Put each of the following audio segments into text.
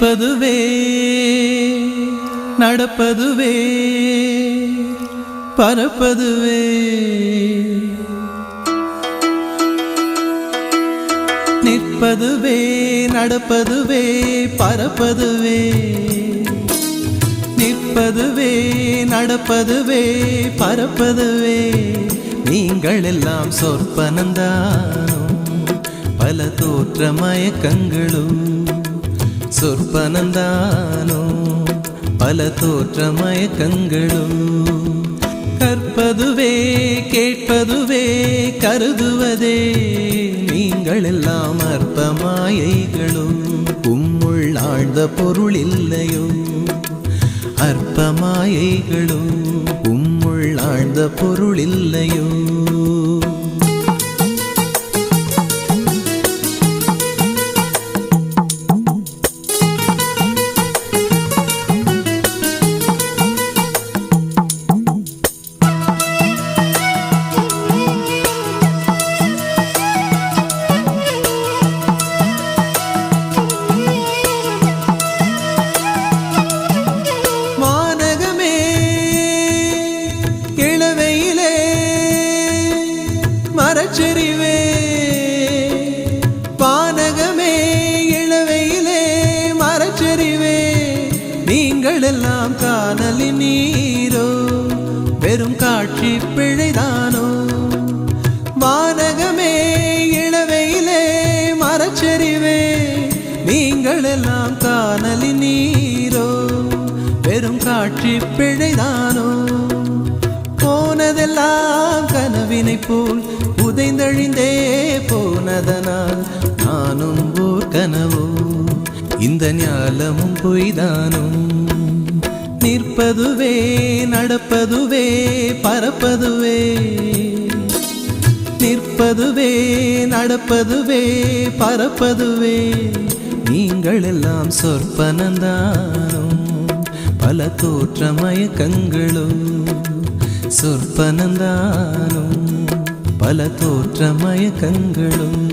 நிற்பதுவே நடப்பதுவே பறப்பதுவே நிற்பதுவே நடப்பதுவே பறப்பதுவே நிற்பதுவே நடப்பதுவே பறப்பதுவே நீங்கள் எல்லாம் சொற்பனந்தானோ பல தோற்ற மயக்கங்களும் சொற்பனந்தானோ பல தோற்ற மயக்கங்களும் கற்பதுவே கேட்பதுவே கருதுவதே நீங்கள் எல்லாம் அற்ப மாயைகளும் உம்முள் ஆழ்ந்த பொருள் இல்லையோ அற்ப மாயைகளும் உம்முள் ஆழ்ந்த பொருள் இல்லையோ மரச்செறிவே பானகமே இளவையிலே மரச்செறிவே நீங்கள் எல்லாம் காணலின் நீரோ வெறும் காட்சி பிழைதானோ வானகமே இளவையிலே மரச்செறிவே நீங்கள் எல்லாம் காணலின் நீரோ வெறும் காட்சி பிழைதானோ போனதெல்லாம் கனவினை போல் உதைந்தழிந்தே போனதனால் நானும் ஓர் கனவோ இந்த ஞாலமும் பொய்தானும் நிற்பதுவே நடப்பதுவே பறப்பதுவே நிற்பதுவே நடப்பதுவே பறப்பதுவே நீங்கள் எல்லாம் சொற்பனந்தானும் பல தோற்ற மயக்கங்களும் சொற்பனந்தானும் பல தோற்ற மயக்கங்களும்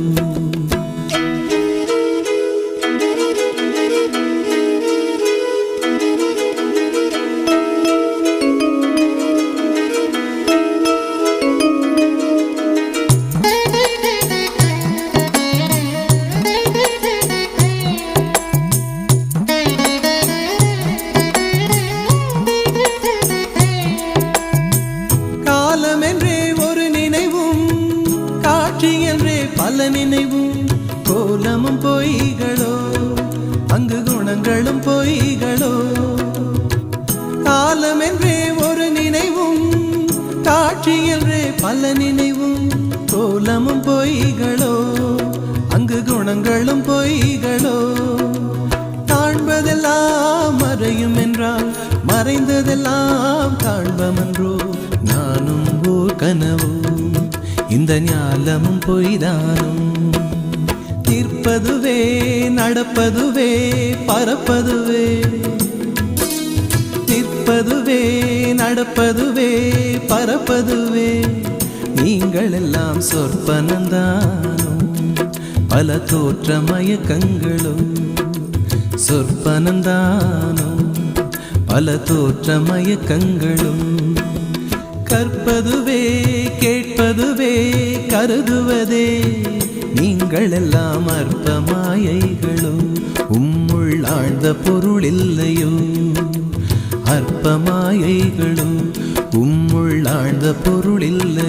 பல நினைவும் கோலமும் பொய்களோ அங்கு குணங்களும் பொய்களோ காலம் என்றே ஒரு நினைவும் காட்சி என்றே பல நினைவும் கோலமும் பொய்களோ அங்கு குணங்களும் பொய்களோ காண்பதெல்லாம் மறையும் என்றால் மறைந்ததெல்லாம் காண்பமன்றோ நானும் ஓர் கனவோ இந்த ஞாலமும் பொய்தானும் நிற்பதுவே நடப்பதுவே பறப்பதுவே நிற்பதுவே நடப்பதுவே பறப்பதுவே நீங்கள் எல்லாம் சொற்பனந்தானும் பல தோற்ற மயக்கங்களும் சொற்பனந்தானும் பல தோற்ற மயக்கங்களும் கற்பதுவே கேட்பதுவே கருதுவதே நீங்கள் எல்லாம் அற்ப மாயைகளும் உம்முள் ஆழ்ந்த பொருள் இல்லையோ அற்ப மாயைகளும் உம்முள் ஆழ்ந்த பொருள் இல்லை